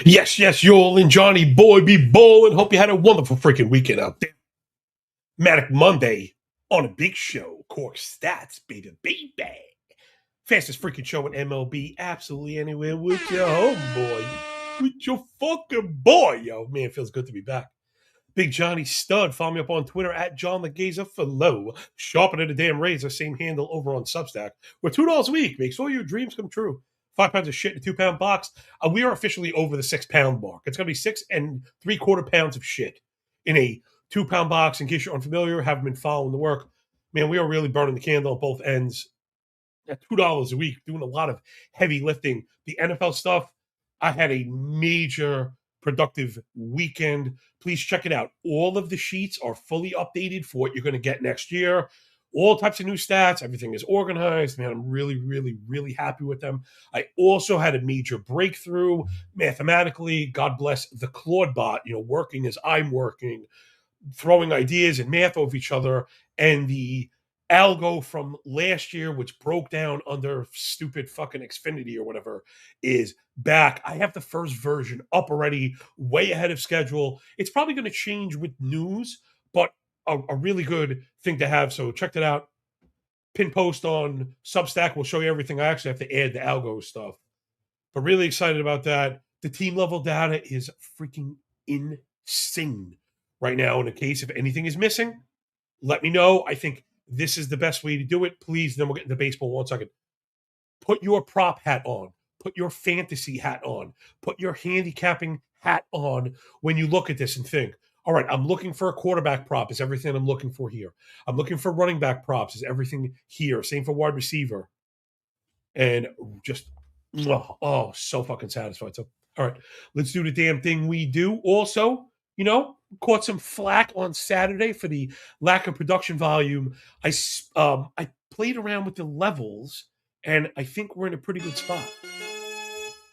Yes, Yoel and Johnny Boy be bowling. Hope you had a wonderful freaking weekend out there. Manic Monday on a big show. Corked Stats, baby. Fastest freaking show in MLB, absolutely anywhere with your homeboy. With your fucking boy, yo. Man, it feels good to be back. Big Johnny Stud. Follow me up on Twitter at John the Gazer for low. Sharpening the damn razor, same handle over on Substack. We're $2 a week. Makes all your dreams come true. 5 pounds of shit in a 2-pound box. We are officially over the 6-pound mark. It's going to be 6 3/4 pounds of shit in a 2-pound box. In case you're unfamiliar, haven't been following the work. Man, we are really burning the candle at both ends. At $2 a week, doing a lot of heavy lifting. The NFL stuff, I had a major productive weekend. Please check it out. All of the sheets are fully updated for what you're going to get next year. All types of new stats. Everything is organized. Man, I'm really happy with them. I also had a major breakthrough mathematically. God bless the Claude bot, working as I'm working, throwing ideas and math over each other. And the Algo from last year, which broke down under stupid fucking Xfinity or whatever, is back. I have the first version up already, way ahead of schedule. It's probably going to change with news, but a really good thing to have. So check that out. Pin post on Substack will show you everything. I actually have to add the Algo stuff, but really excited about that. The team level data is freaking insane right now. In the case if anything is missing, let me know. I think this is the best way to do it. Please, then we'll get into baseball in 1 second. Put your prop hat on. Put your fantasy hat on. Put your handicapping hat on when you look at this and think, all right, I'm looking for a quarterback prop. Is everything I'm looking for here? I'm looking for running back props. Is everything here? Same for wide receiver. And just, so fucking satisfied. So, all right, let's do the damn thing we do. Also, caught some flack on Saturday for the lack of production volume. I played around with the levels, and I think we're in a pretty good spot.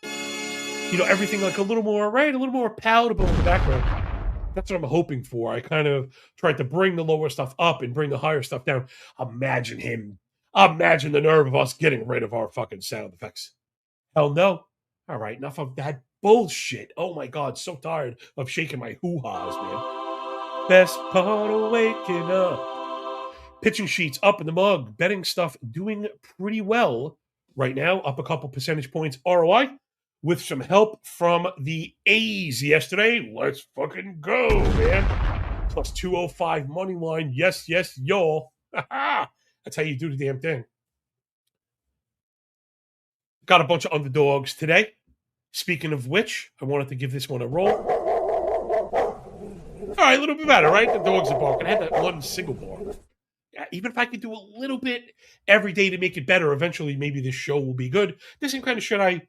Everything like a little more palatable in the background. That's what I'm hoping for. I kind of tried to bring the lower stuff up and bring the higher stuff down. Imagine the nerve of us getting rid of our fucking sound effects. Hell no. All right, enough of that bullshit. Oh my God, so tired of shaking my hoo-haws, man. Best part of waking up. Pitching sheets up in the mug. Betting stuff doing pretty well right now. Up a couple percentage points ROI with some help from the A's yesterday. Let's fucking go, man. Plus 205 money line. Yes, y'all. That's how you do the damn thing. Got a bunch of underdogs today. Speaking of which, I wanted to give this one a roll. All right, a little bit better, right? The dogs are barking. I had that one single bar. Yeah, even if I could do a little bit every day to make it better, eventually maybe this show will be good. This is kind of shit I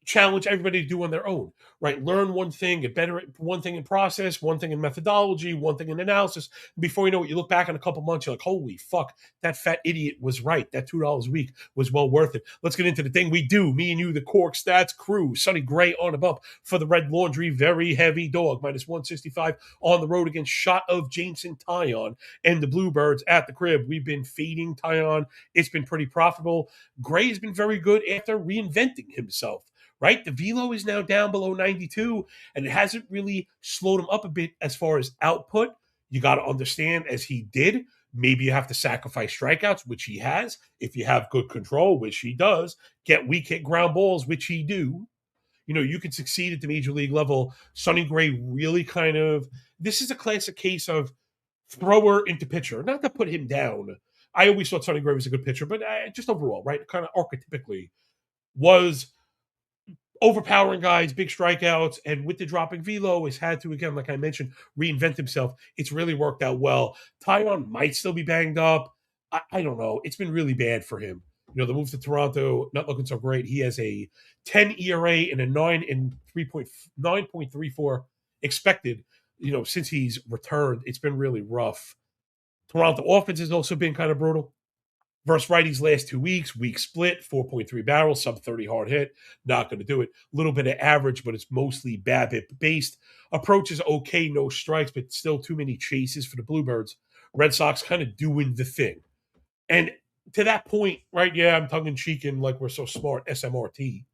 challenge everybody to do on their own, right? Learn one thing, get better at one thing in process, one thing in methodology, one thing in analysis. Before you know it, you look back in a couple months, you're like, holy fuck, that fat idiot was right. That $2 a week was well worth it. Let's get into the thing we do. Me and you, the Corked Stats crew. Sonny Gray on a bump for the Red Laundry. Very heavy dog. Minus 165 on the road against shot of Jameson Taillon and the Bluebirds at the crib. We've been fading Taillon. It's been pretty profitable. Gray has been very good after reinventing himself. Right? The velo is now down below 92, and it hasn't really slowed him up a bit as far as output. You got to understand, as he did, maybe you have to sacrifice strikeouts, which he has. If you have good control, which he does, get weak hit ground balls, which he do. You can succeed at the major league level. Sonny Gray really this is a classic case of thrower into pitcher. Not to put him down. I always thought Sonny Gray was a good pitcher, but just overall, right? Kind of archetypically was overpowering guys, big strikeouts, and with the dropping velo, has had to, again, like I mentioned, reinvent himself. It's really worked out well. Taillon might still be banged up. I don't know. It's been really bad for him. The move to Toronto, not looking so great. He has a 10 ERA and a 9.34 expected. Since he's returned, it's been really rough. Toronto offense has also been kind of brutal. Versus righties last 2 weeks, weak split, 4.3 barrels, sub 30 hard hit. Not going to do it. A little bit of average, but it's mostly BABIP based. Approach is okay, no strikes, but still too many chases for the Bluebirds. Red Sox kind of doing the thing. And to that point, right, yeah, I'm tongue in cheek and like we're so smart, SMRT.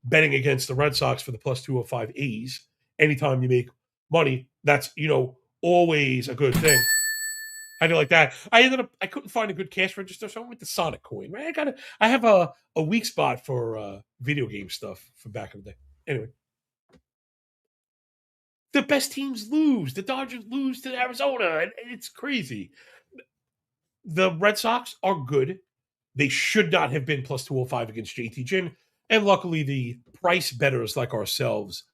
betting against the Red Sox for the plus 205 A's. Anytime you make money, that's, always a good thing. I do like that. I couldn't find a good cash register, so I went with the Sonic coin. Right? I have a weak spot for video game stuff from back in the day. Anyway, the best teams lose. The Dodgers lose to Arizona, and it's crazy. The Red Sox are good. They should not have been plus 205 against JT Ginn, and luckily the price bettors like ourselves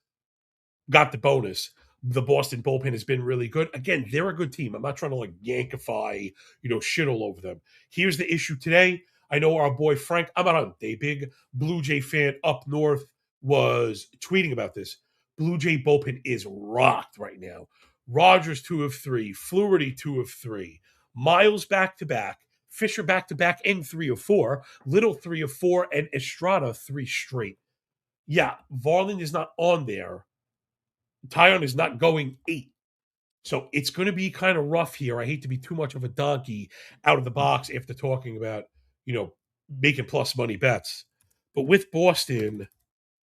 got the bonus. The Boston bullpen has been really good. Again, they're a good team. I'm not trying to yankify, shit all over them. Here's the issue today. I know our boy Frank, I'm not a big Blue Jay fan up north, was tweeting about this. Blue Jay bullpen is rocked right now. Rogers 2 of 3, Fluharty 2 of 3, Miles back to back, Fisher back to back and 3 of 4, Little 3 of 4, and Estrada 3 straight. Yeah, Varland is not on there. Tyon is not going 8. So it's going to be kind of rough here. I hate to be too much of a donkey out of the box after talking about, making plus money bets. But with Boston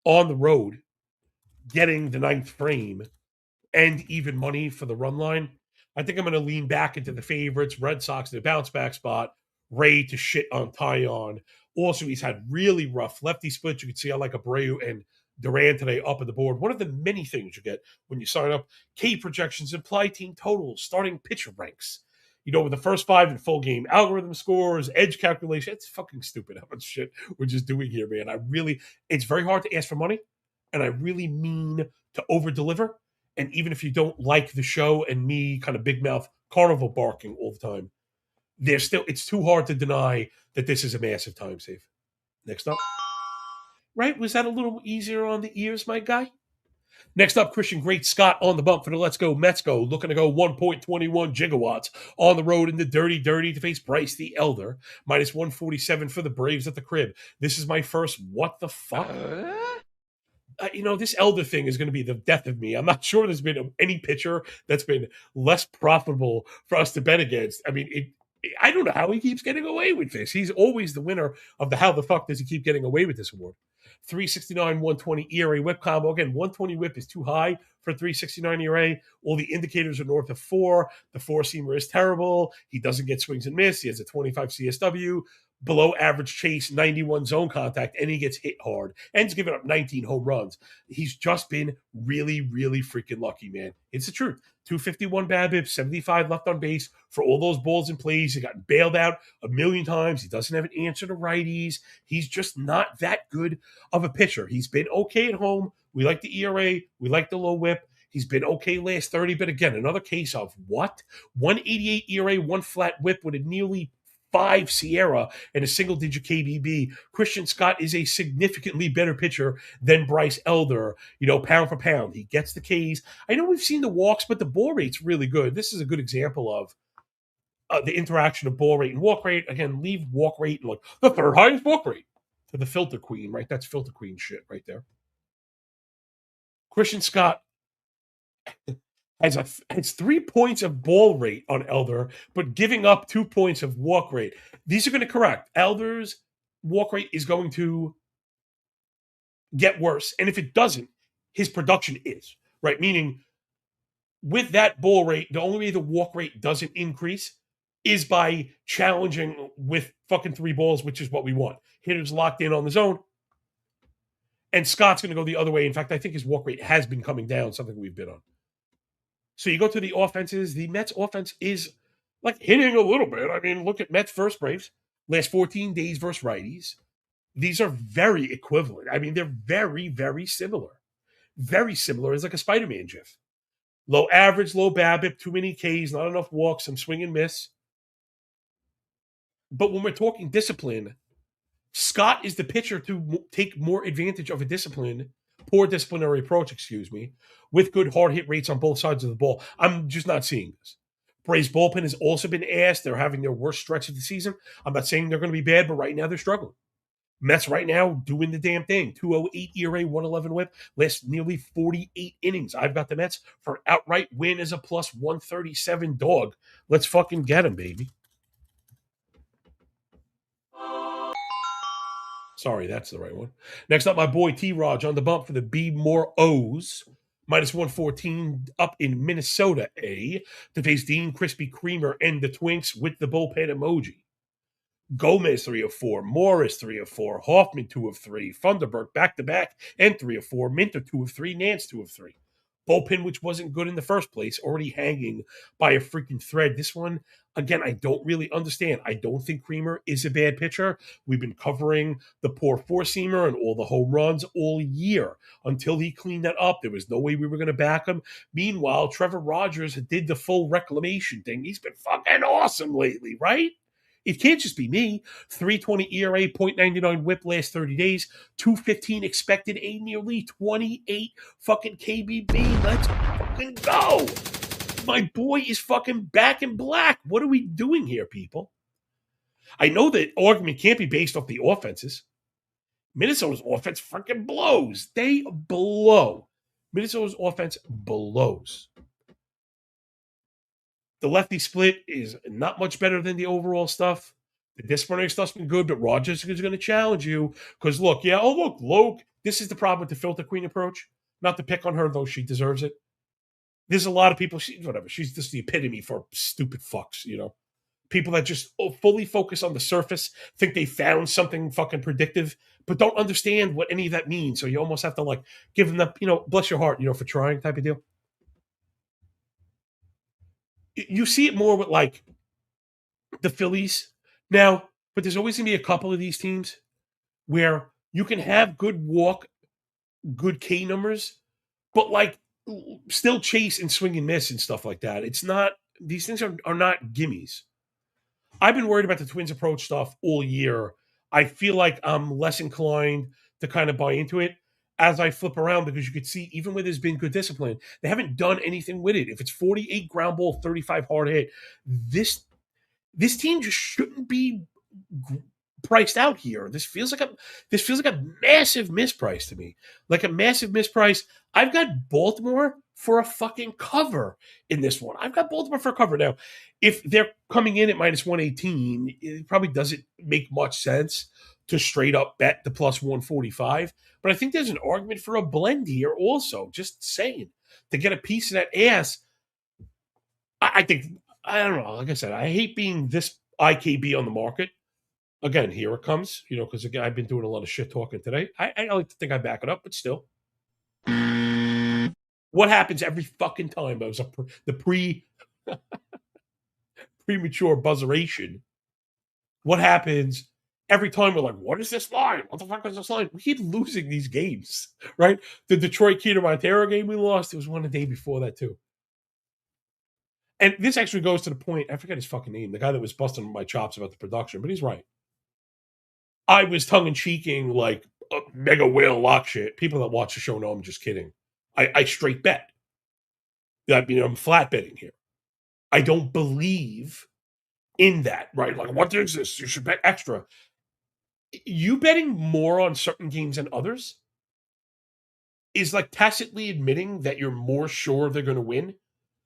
on the road, getting the 9th frame and even money for the run line, I think I'm going to lean back into the favorites, Red Sox in a bounce back spot, Ray to shit on Tyon. Also, he's had really rough lefty splits. You can see I like Abreu and Duran today up on the board. One of the many things you get when you sign up: K projections, implied team totals, starting pitcher ranks. With the first 5 in full game, algorithm scores, edge calculation. It's fucking stupid how much shit we're just doing here, man. It's very hard to ask for money, and I really mean to over deliver. And even if you don't like the show and me kind of big mouth carnival barking all the time, it's too hard to deny that this is a massive time save. Next up. Right? Was that a little easier on the ears, my guy? Next up, Christian Great Scott on the bump for the Let's Go Mets Go, looking to go 1.21 gigawatts on the road in the dirty to face Bryce the Elder, minus 147 for the Braves at the crib. This is my first what the fuck? This Elder thing is going to be the death of me. I'm not sure there's been any pitcher that's been less profitable for us to bet against. I don't know how he keeps getting away with this. He's always the winner of the how the fuck does he keep getting away with this award. 369, 120 ERA whip combo. Again, 120 whip is too high for 369 ERA. All the indicators are north of 4. The 4-seamer is terrible. He doesn't get swings and miss. He has a 25 CSW. Below average chase, 91 zone contact, and he gets hit hard. And he's given up 19 home runs. He's just been really, really freaking lucky, man. It's the truth. 251 BABIP, 75 left on base for all those balls and plays. He got bailed out a million times. He doesn't have an answer to righties. He's just not that good of a pitcher. He's been okay at home. We like the ERA. We like the low whip. He's been okay last 30, but again, another case of what? 188 ERA, 1 flat whip with a nearly 5 Sierra and a single-digit KBB. Christian Scott is a significantly better pitcher than Bryce Elder, pound for pound. He gets the Ks. I know we've seen the walks, but the ball rate's really good. This is a good example of the interaction of ball rate and walk rate. Again, leave walk rate and the third highest walk rate to the filter queen, right? That's filter queen shit right there. Christian Scott has 3 points of ball rate on Elder, but giving up 2 points of walk rate. These are going to correct. Elder's walk rate is going to get worse. And if it doesn't, his production is, right? Meaning, with that ball rate, the only way the walk rate doesn't increase is by challenging with fucking 3 balls, which is what we want. Hitters locked in on the zone. And Scott's going to go the other way. In fact, I think his walk rate has been coming down, something we've been on. So you go to the offenses. The Mets offense is hitting a little bit. Look at Mets versus Braves. Last 14 days versus righties. These are very equivalent. They're very, very similar. Very similar. It's like a Spider-Man gif. Low average, low BABIP, too many Ks, not enough walks, some swing and miss. But when we're talking discipline, Scott is the pitcher to take more advantage of poor disciplinary approach, with good hard hit rates on both sides of the ball. I'm just not seeing this. Braves bullpen has also been asked. They're having their worst stretch of the season. I'm not saying they're going to be bad, but right now they're struggling. Mets right now doing the damn thing. 208 ERA, 111 whip, last nearly 48 innings. I've got the Mets for an outright win as a plus 137 dog. Let's fucking get them, baby. Sorry, that's the right one. Next up, my boy T-Raj on the bump for the B more O's. Minus 114 up in Minnesota, A, to face Dean Krispy Kremer and the Twinks with the bullpen emoji. Gomez 3 of 4, Morris 3 of 4, Hoffman 2 of 3, Funderburk back to back and 3 of 4, Minter 2 of 3, Nance 2 of 3. Bullpen, which wasn't good in the first place, already hanging by a freaking thread. This one, again, I don't really understand. I don't think Kremer is a bad pitcher. We've been covering the poor four-seamer and all the home runs all year. Until he cleaned that up, there was no way we were going to back him. Meanwhile, Trevor Rogers did the full reclamation thing. He's been fucking awesome lately, right? It can't just be me. 3.20 ERA, 0.99 whip last 30 days, 2.15 expected, a nearly 28 fucking KBB. Let's fucking go. My boy is fucking back in black. What are we doing here, people? I know that argument can't be based off the offenses. Minnesota's offense fucking blows. They blow. Minnesota's offense blows. The lefty split is not much better than the overall stuff. The disciplinary stuff's been good, but Rogers is going to challenge you because look, Loke, this is the problem with the filter queen approach. Not to pick on her, though she deserves it. There's a lot of people, she's just the epitome for stupid fucks, People that just fully focus on the surface, think they found something fucking predictive, but don't understand what any of that means. So you almost have to give them the, bless your heart, for trying type of deal. You see it more with the Phillies now, but there's always going to be a couple of these teams where you can have good walk, good K numbers, but still chase and swing and miss and stuff like that. It's not, these things are not gimmies. I've been worried about the Twins approach stuff all year. I feel like I'm less inclined to kind of buy into it as I flip around because you could see, even where there's been good discipline, they haven't done anything with it. If it's 48 ground ball, 35 hard hit, this team just shouldn't be priced out here. This feels like a massive misprice to me. Like a massive misprice. I've got Baltimore for a fucking cover in this one. I've got Baltimore for a cover. Now, if they're coming in at minus 118, it probably doesn't make much sense to straight up bet the plus 145. But I think there's an argument for a blend here also. Just saying. To get a piece of that ass, I think, I don't know. Like I said, I hate being this IKB on the market. Again, here it comes, because again, I've been doing a lot of shit talking today. I like to think I back it up, but still. What happens every fucking time? It was the premature buzzeration. What happens every time we're like, what is this line? What the fuck is this line? We keep losing these games, right? The Detroit Keter Montero game we lost, it was one the day before that too. And this actually goes to the point, I forget his fucking name, the guy that was busting my chops about the production, but he's right. I was tongue-in-cheeking like a mega whale lock shit. People that watch the show know I'm just kidding. I straight bet. I'm flat betting here. I don't believe in that, right? Like, what is this? You should bet extra. You betting more on certain games than others is like tacitly admitting that you're more sure they're going to win.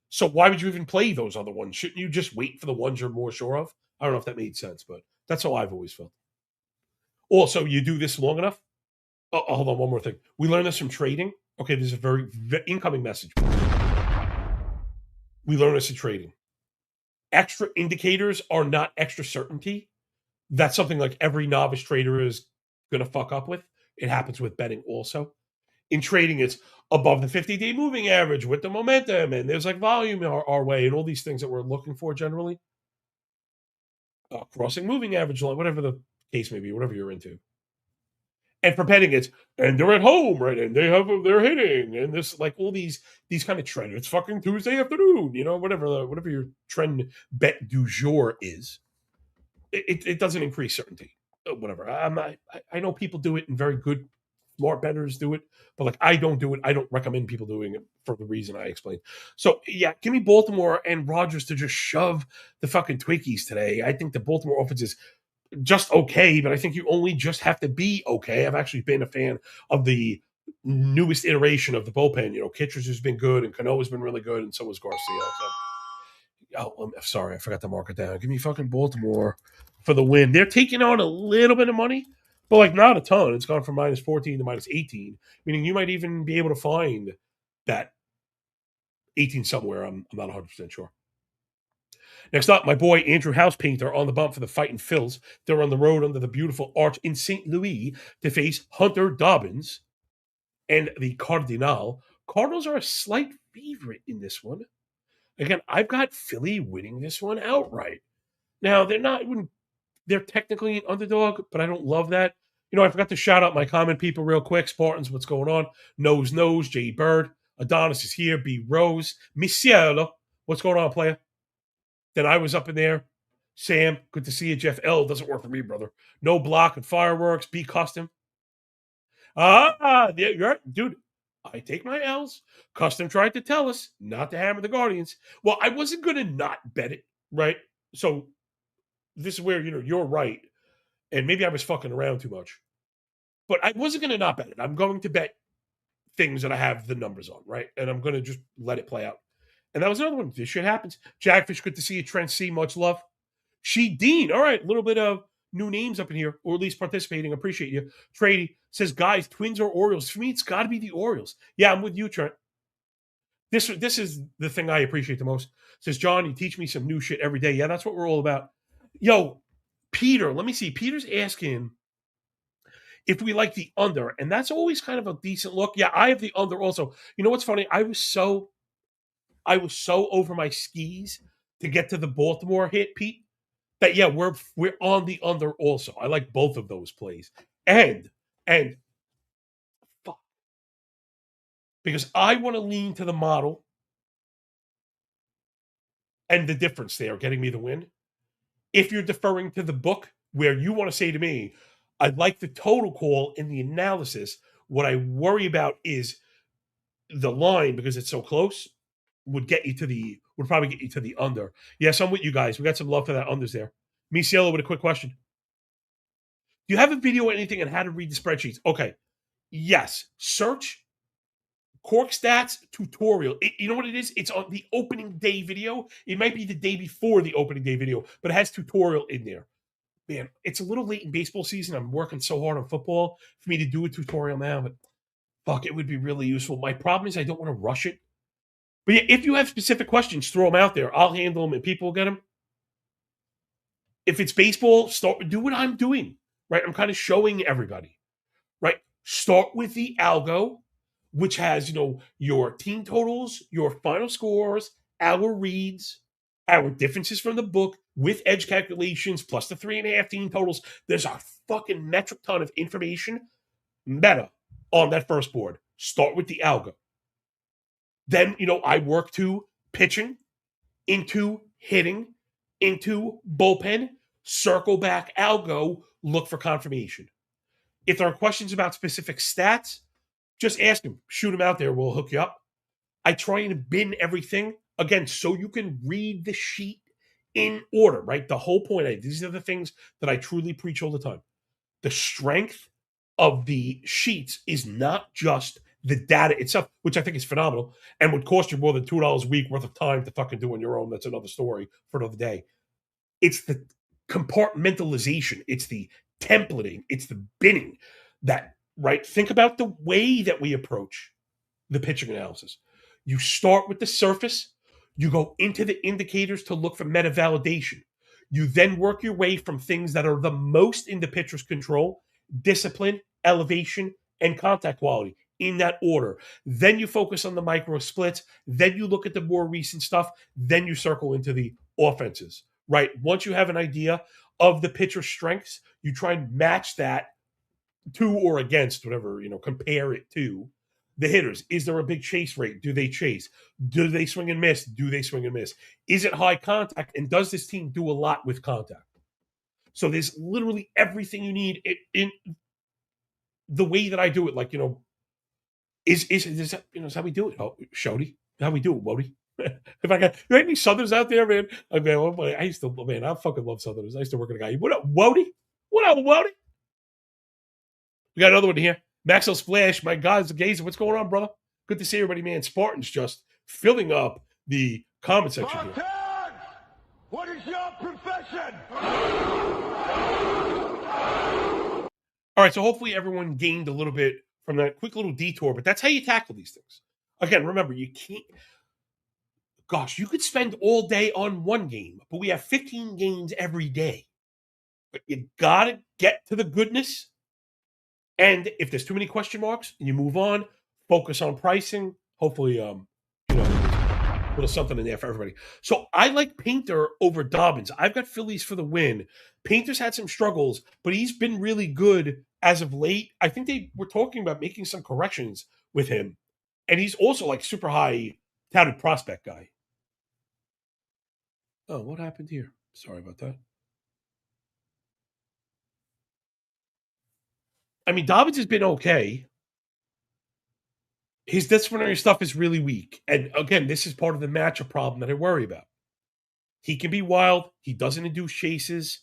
So why would you even play those other ones? Shouldn't you just wait for the ones you're more sure of? I don't know if that made sense, but that's how I've always felt. Also, you do this long enough. Oh, hold on, one more thing. We learned this from trading. Okay, there's a very incoming message. We learned this in trading. Extra indicators are not extra certainty. That's something like every novice trader is going to fuck up with. It happens with betting also. In trading, it's above the 50-day moving average with the momentum, and there's volume our way, and all these things that we're looking for generally. Crossing moving average line, whatever the case may be, whatever you're into. And for betting, it's and they're at home, right? And they're hitting, and this all these kind of trend. It's fucking Tuesday afternoon, whatever your trend bet du jour is. It doesn't increase certainty, whatever. I know people do it, and very good, smart bettors do it, but I don't do it. I don't recommend people doing it for the reason I explained. So yeah, give me Baltimore and Rogers to just shove the fucking Twinkies today. I think the Baltimore offense is just okay, but I think you only just have to be okay. I've actually been a fan of the newest iteration of the bullpen. Kittredge has been good, and Cano's been really good, and so was Garcia. So, I'm sorry, I forgot to mark it down. Give me fucking Baltimore for the win. They're taking on a little bit of money, But like not a ton. It's gone from minus 14 to minus 18, meaning you might even be able to find that 18 somewhere. I'm not 100% sure. Next up, my boy Andrew Housepainter on the bump for the Fighting Phils. They're on the road under the beautiful arch in St. Louis to face Hunter Dobbins and the Cardinals. Cardinals are a slight favorite in this one. Again, I've got Philly winning this one outright. Now, they're technically an underdog, but I don't love that. I forgot to shout out my comment people real quick. Spartans, what's going on? Nose, J. Bird. Adonis is here. B. Rose. Michelle, what's going on, player? Then I was up in there. Sam, good to see you. Jeff L. Doesn't work for me, brother. No block and fireworks. B. Custom. Dude, I take my L's. Custom tried to tell us not to hammer the Guardians. Well, I wasn't going to not bet it, right? So this is where, you're right. And maybe I was fucking around too much. But I wasn't going to not bet it. I'm going to bet things that I have the numbers on, right? And I'm going to just let it play out. And that was another one. This shit happens. Jackfish, good to see you. Trent C, much love. She Dean, all right, a little bit of new names up in here, or at least participating. Appreciate you. Trady says, guys, Twins or Orioles? For me, it's got to be the Orioles. Yeah, I'm with you, Trent. This is the thing I appreciate the most. Says, John, you teach me some new shit every day. Yeah, that's what we're all about. Yo, Peter, let me see. Peter's asking if we like the under, and that's always kind of a decent look. Yeah, I have the under also. You know what's funny? I was so over my skis to get to the Baltimore hit, Pete, that yeah, we're on the under also. I like both of those plays. And fuck. Because I want to lean to the model and the difference there, getting me the win. If you're deferring to the book, where you want to say to me, I like the total call in the analysis. What I worry about is the line, because it's so close, would probably get you to the under. Yes, I'm with you guys. We got some love for that unders there. Misiello with a quick question. Do you have a video or anything on how to read the spreadsheets? Okay. Yes. Search Corked Stats tutorial. You know what it is? It's on the opening day video. It might be the day before the opening day video, but it has tutorial in there. Man, it's a little late in baseball season. I'm working so hard on football for me to do a tutorial now, but fuck, it would be really useful. My problem is I don't want to rush it. But yeah, if you have specific questions, throw them out there. I'll handle them and people will get them. If it's baseball, do what I'm doing, right? I'm kind of showing everybody, right? Start with the Algo, which has, your team totals, your final scores, our reads, our differences from the book with edge calculations, plus the 3.5 team totals. There's a fucking metric ton of information meta on that first board. Start with the Algo. Then, I work to pitching, into hitting, into bullpen, circle back Algo, look for confirmation. If there are questions about specific stats, just ask them. Shoot them out there. We'll hook you up. I try and bin everything, again, so you can read the sheet in order, right? The whole point, these are the things that I truly preach all the time. The strength of the sheets is not just the data itself, which I think is phenomenal and would cost you more than $2 a week worth of time to fucking do on your own. That's another story for another day. It's the compartmentalization. It's the templating. It's the binning that, right? Think about the way that we approach the pitching analysis. You start with the surface. You go into the indicators to look for meta validation. You then work your way from things that are the most in the pitcher's control: discipline, elevation, and contact quality, in that order. Then you focus on the micro splits. Then you look at the more recent stuff. Then you circle into the offenses, right? Once you have an idea of the pitcher's strengths, you try and match that to or against whatever, compare it to the hitters. Is there a big chase rate? Do they chase? Do they swing and miss? Do they swing and miss? Is it high contact? And does this team do a lot with contact? So there's literally everything you need in the way that I do it. Like, is how we do it? Oh, Shody, how we do it, Wody? If I got any Southerners out there, man, I fucking love Southerners. I used to work with a guy. What up, Wody? What up, Wody? We got another one here. Maxwell Splash, my God, Gazer, what's going on, brother? Good to see everybody, man. Spartans just filling up the comment section here. What is your profession? All right, so hopefully everyone gained a little bit from that quick little detour, but that's how you tackle these things. Again, remember, you can't, gosh, you could spend all day on one game, but we have 15 games every day. But you got to get to the goodness. And if there's too many question marks, you move on, focus on pricing. Hopefully, a little something in there for everybody. So I like Painter over Dobbins. I've got Phillies for the win. Painter's had some struggles, but he's been really good as of late. I think they were talking about making some corrections with him. And he's also like super high touted prospect guy. Oh, what happened here? Sorry about that. I mean, Dobbins has been okay. His disciplinary stuff is really weak. And again, this is part of the matchup problem that I worry about. He can be wild. He doesn't induce chases.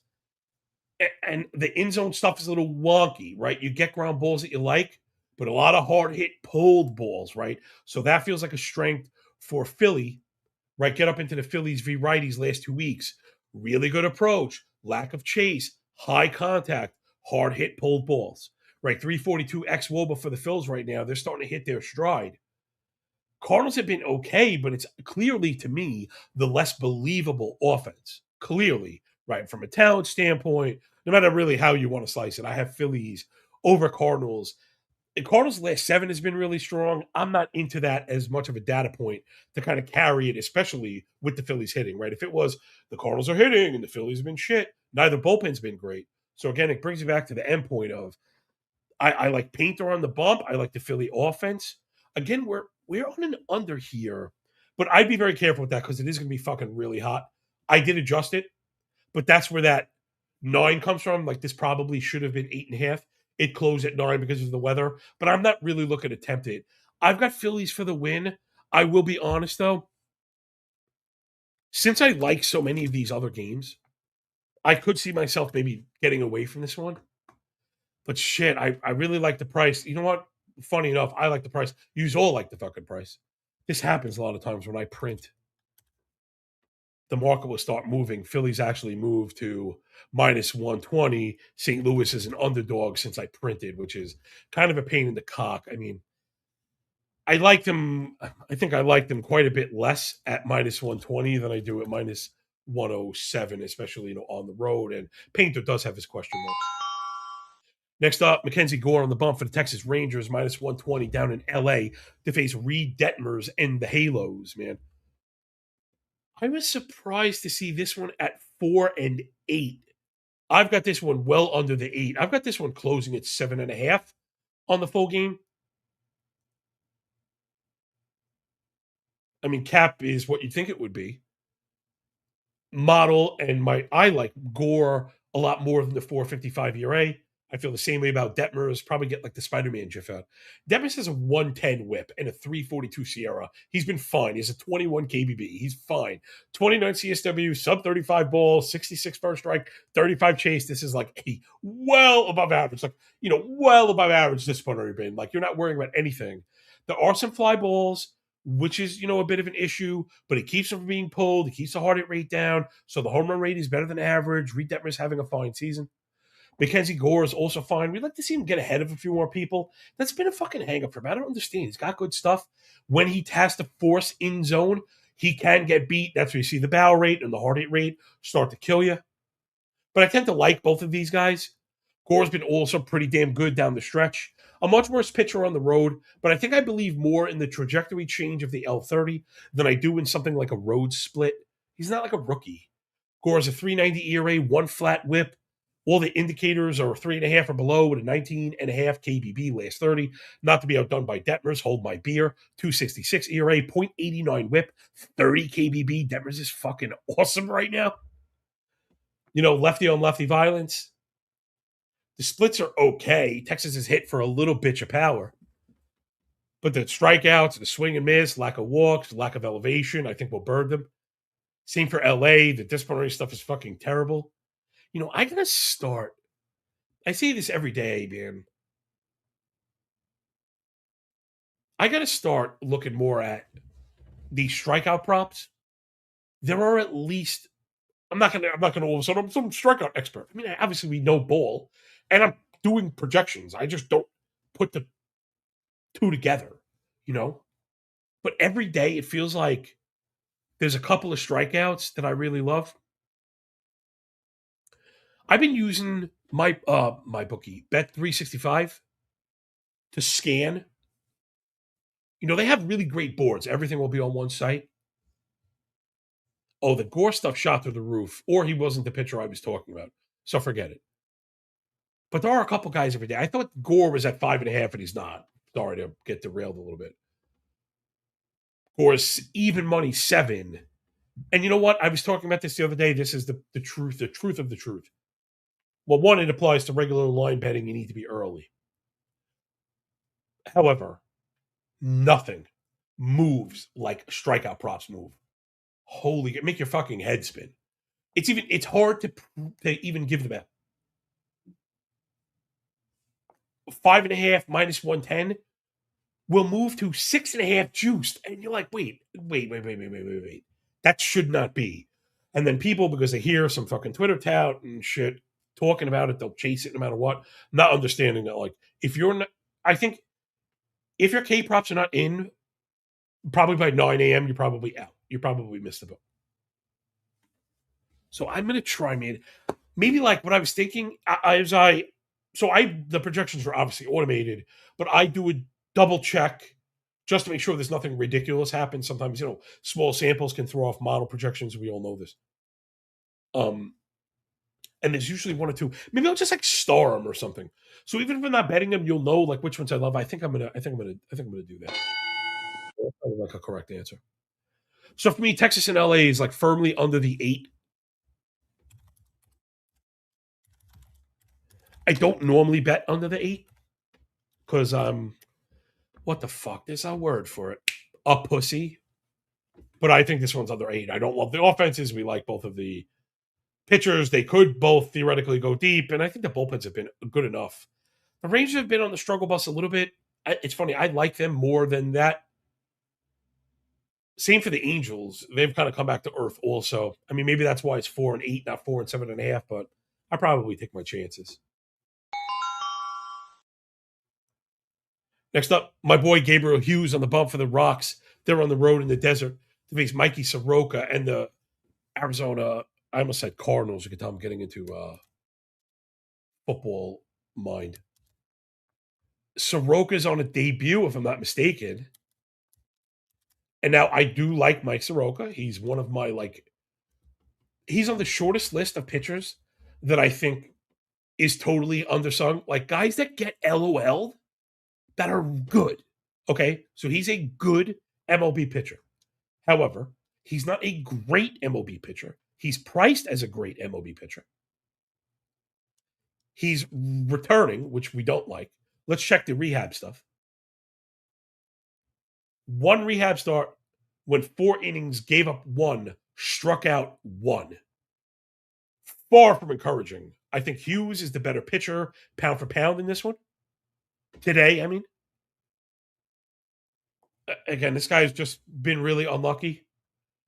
And the in zone stuff is a little wonky, right? You get ground balls that you like, but a lot of hard hit pulled balls, right? So that feels like a strength for Philly, right? Get up into the Phillies v righties last 2 weeks. Really good approach, lack of chase, high contact, hard hit pulled balls, right? 342 x Woba for the Phils right now. They're starting to hit their stride. Cardinals have been okay, but it's clearly to me the less believable offense. Clearly, right? From a talent standpoint, no matter really how you want to slice it, I have Phillies over Cardinals. And Cardinals' last 7 has been really strong. I'm not into that as much of a data point to kind of carry it, especially with the Phillies hitting, right? If it was the Cardinals are hitting and the Phillies have been shit, neither bullpen's been great. So again, it brings you back to the end point of I like Painter on the bump. I like the Philly offense. Again, we're on an under here, but I'd be very careful with that because it is going to be fucking really hot. I did adjust it, but that's where that 9 comes from. Like this probably should have been 8.5. It closed at 9 because of the weather, but I'm not really looking to tempt it. I've got Phillies for the win. I will be honest though, since I like so many of these other games, I could see myself maybe getting away from this one. But shit, I really like the price. You know what? Funny enough, I like the price. You all like the fucking price. This happens a lot of times when I print. The market will start moving. Phillies actually moved to minus 120. St. Louis is an underdog since I printed, which is kind of a pain in the cock. I mean, I like them. I think I like them quite a bit less at minus 120 than I do at minus 107, especially on the road. And Painter does have his question marks. Next up, Mackenzie Gore on the bump for the Texas Rangers, minus 120 down in LA to face Reed Detmers and the Halos, man. I was surprised to see this one at 4-8. I've got this one well under the 8. I've got this one closing at 7.5 on the full game. I mean, cap is what you'd think it would be. Model and I like Gore a lot more than the 455 ERA. I feel the same way about Detmers. Probably get like the Spider-Man GIF out. Detmers has a 110 whip and a 342 Sierra. He's been fine. He has a 21 KBB. He's fine. 29 CSW, sub 35 ball, 66 first strike, 35 chase. This is like a well above average, like, well above average disciplinary bin. Like you're not worrying about anything. There are some fly balls, which is, a bit of an issue, but it keeps them from being pulled. It keeps the hard hit rate down. So the home run rate is better than average. Reed Detmer's having a fine season. Mackenzie Gore is also fine. We'd like to see him get ahead of a few more people. That's been a fucking hang up for him. I don't understand. He's got good stuff. When he has to force in zone, he can get beat. That's where you see the barrel rate and the hard hit rate start to kill you. But I tend to like both of these guys. Gore's been also pretty damn good down the stretch. A much worse pitcher on the road, but I think I believe more in the trajectory change of the L30 than I do in something like a road split. He's not like a rookie. Gore's a 390 ERA, one flat whip. All the indicators are 3.5 or below with a 19.5 KBB last 30. Not to be outdone by Detmers. Hold my beer. 266 ERA, 0.89 whip, 30 KBB. Detmers is fucking awesome right now. Lefty on lefty violence. The splits are okay. Texas is hit for a little bitch of power. But the strikeouts, the swing and miss, lack of walks, lack of elevation, I think will burn them. Same for LA. The disciplinary stuff is fucking terrible. I gotta start. I say this every day, man. I gotta start looking more at these strikeout props. There are at least. I'm not gonna all of a sudden I'm some strikeout expert. I mean, obviously we know ball, and I'm doing projections. I just don't put the two together, you know? But every day it feels like there's a couple of strikeouts that I really love. I've been using my bookie, Bet 365, to scan. They have really great boards. Everything will be on one site. Oh, the Gore stuff shot through the roof, or he wasn't the pitcher I was talking about. So forget it. But there are a couple guys every day. I thought Gore was at 5.5, and he's not. Sorry to get derailed a little bit. Gore's even money 7. And you know what? I was talking about this the other day. This is the truth of the truth. Well, one, it applies to regular line betting. You need to be early. However, nothing moves like strikeout props move. Holy, make your fucking head spin. It's hard to even give them a 5.5 minus 110 will move to 6.5 juiced, and you're like, wait. That should not be. And then people, because they hear some fucking Twitter tout and shit talking about it, they'll chase it no matter what, not understanding that, like, if you're not, I think if your K props are not in, probably by 9 a.m., you're probably out. You probably missed the boat. So I'm going to try, man. Maybe like what I was thinking, the projections are obviously automated, but I do a double check just to make sure there's nothing ridiculous happen. Sometimes, small samples can throw off model projections. We all know this. And there's usually one or two. Maybe I'll just like star them or something. So even if I'm not betting them, you'll know like which ones I love. I think I'm gonna do that. That's probably like a correct answer. So for me, Texas and LA is like firmly under the 8. I don't normally bet under the 8 because what the fuck? There's a word for it. A pussy. But I think this one's under 8. I don't love the offenses. We like both of the pitchers. They could both theoretically go deep, and I think the bullpens have been good enough. The Rangers have been on the struggle bus a little bit. It's funny. I like them more than that. Same for the Angels. They've kind of come back to earth also. I mean, maybe that's why it's 4 and 8, not 4 and 7.5, but I probably take my chances. Next up, my boy Gabriel Hughes on the bump for the Rocks. They're on the road in the desert to face Mikey Soroka and the Arizona, I almost said Cardinals. You can tell I'm getting into football mind. Soroka's on a debut, if I'm not mistaken. And now I do like Mike Soroka. He's one of my, he's on the shortest list of pitchers that I think is totally undersung. Like guys that get LOL'd that are good. Okay? So he's a good MLB pitcher. However, he's not a great MLB pitcher. He's priced as a great MLB pitcher. He's returning, which we don't like. Let's check the rehab stuff. 1 rehab start, went 4 innings, gave up 1, struck out 1. Far from encouraging. I think Hughes is the better pitcher, pound for pound, in this one. Today, I mean. Again, this guy's just been really unlucky.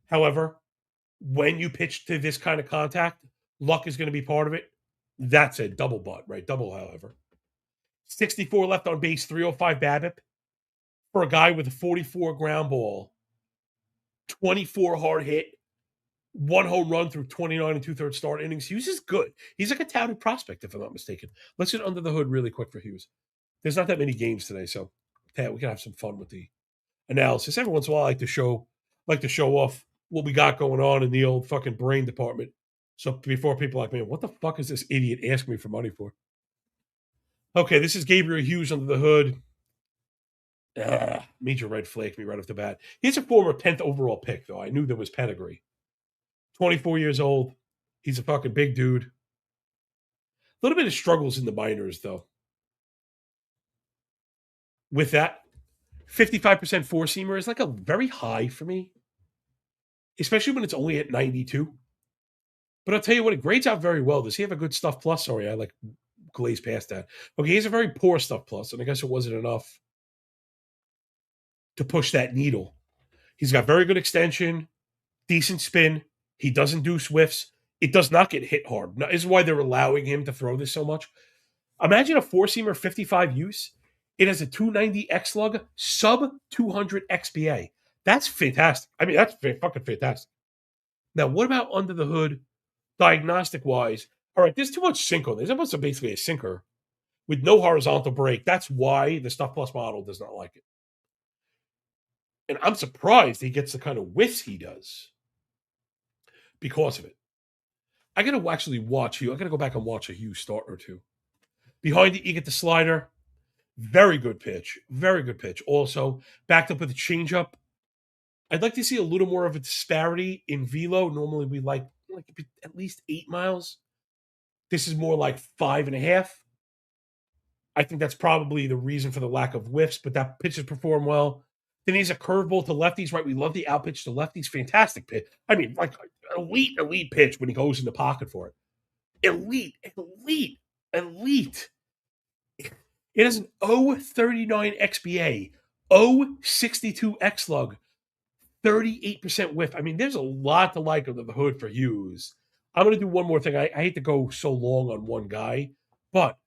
However, when you pitch to this kind of contact, luck is going to be part of it. That's a double butt, right? Double, however. 64 left on base, 305 BABIP. For a guy with a 44 ground ball, 24 hard hit, 1 home run through 29 and 2/3 start innings. Hughes is good. He's like a touted prospect, if I'm not mistaken. Let's get under the hood really quick for Hughes. There's not that many games today, so we can have some fun with the analysis. Every once in a while, I like to show off what we got going on in the old fucking brain department. So before people are like, man, what the fuck is this idiot asking me for money for? Okay, this is Gabriel Hughes under the hood. Major red flag me right off the bat. He's a former 10th overall pick, though. I knew there was pedigree. 24 years old. He's a fucking big dude. A little bit of struggles in the minors, though. With that, 55% four-seamer is like a very high for me, especially when it's only at 92. But I'll tell you what, it grades out very well. Does he have a good stuff plus? Sorry, I glazed past that. Okay, he has a very poor stuff plus, and I guess it wasn't enough to push that needle. He's got very good extension, decent spin. He doesn't do swifts. It does not get hit hard. Now, this is why they're allowing him to throw this so much. Imagine a four-seamer 55 use. It has a 290 X lug, sub 200 XBA. That's fantastic. I mean, that's fucking fantastic. Now, what about under the hood, diagnostic wise? All right, there's too much sink on this. It's almost basically a sinker with no horizontal break. That's why the Stuff Plus model does not like it. And I'm surprised he gets the kind of whiffs he does because of it. I got to actually watch Hugh. I got to go back and watch a Hugh start or two. Behind it, you get the slider. Very good pitch. Very good pitch. Also, backed up with a changeup. I'd like to see a little more of a disparity in velo. Normally, we like at least 8 miles. This is more like 5.5. I think that's probably the reason for the lack of whiffs, but that pitch has performed well. Then he's a curveball to lefties, right? We love the out pitch to lefties. Fantastic pitch. I mean, like elite pitch when he goes in the pocket for it. Elite. It has an 039 XBA, 062 X lug, 38% whiff. I mean, there's a lot to like under the hood for Hughes. I'm going to do one more thing. I hate to go so long on one guy, but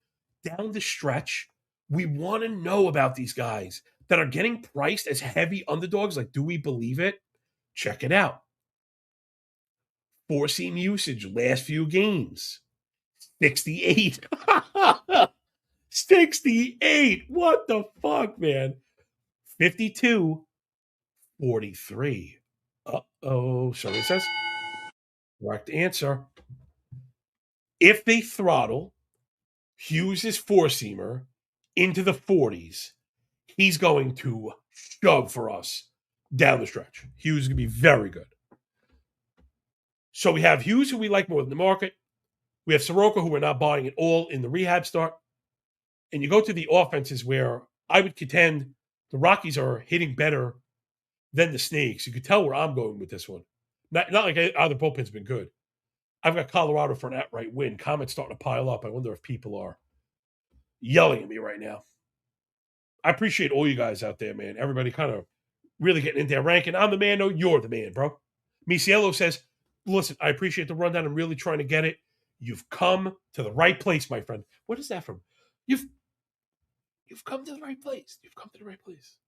down the stretch, we want to know about these guys that are getting priced as heavy underdogs. Like, do we believe it? Check it out. Four-seam usage, last few games, 68. 68. What the fuck, man? 52, 43. Uh-oh. Somebody says, correct answer. If they throttle Hughes' four-seamer into the 40s, he's going to shove for us down the stretch. Hughes is going to be very good. So we have Hughes, who we like more than the market. We have Soroka, who we're not buying at all in the rehab start. And you go to the offenses where I would contend the Rockies are hitting better than the Snakes. You could tell where I'm going with this one. Not like either bullpen's been good. I've got Colorado for an outright win. Comments starting to pile up. I wonder if people are yelling at me right now. I appreciate all you guys out there, man. Everybody kind of really getting into their ranking. I'm the man. No, you're the man, bro. Misiello says, listen, I appreciate the rundown. I'm really trying to get it. You've come to the right place, my friend. What is that from? You've come to the right place. You've come to the right place.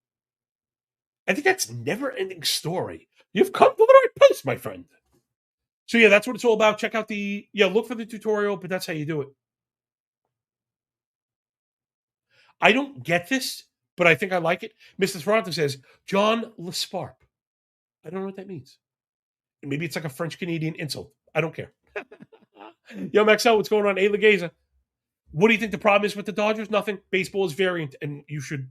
I think that's a never-ending story. You've come to the right place, my friend. So, yeah, that's what it's all about. Check out look for the tutorial, but that's how you do it. I don't get this, but I think I like it. Mr. Toronto says, John LeSparp. I don't know what that means. Maybe it's like a French-Canadian insult. I don't care. Yo, Maxell, what's going on? Hey, Legeza. What do you think the problem is with the Dodgers? Nothing. Baseball is variant, and you should,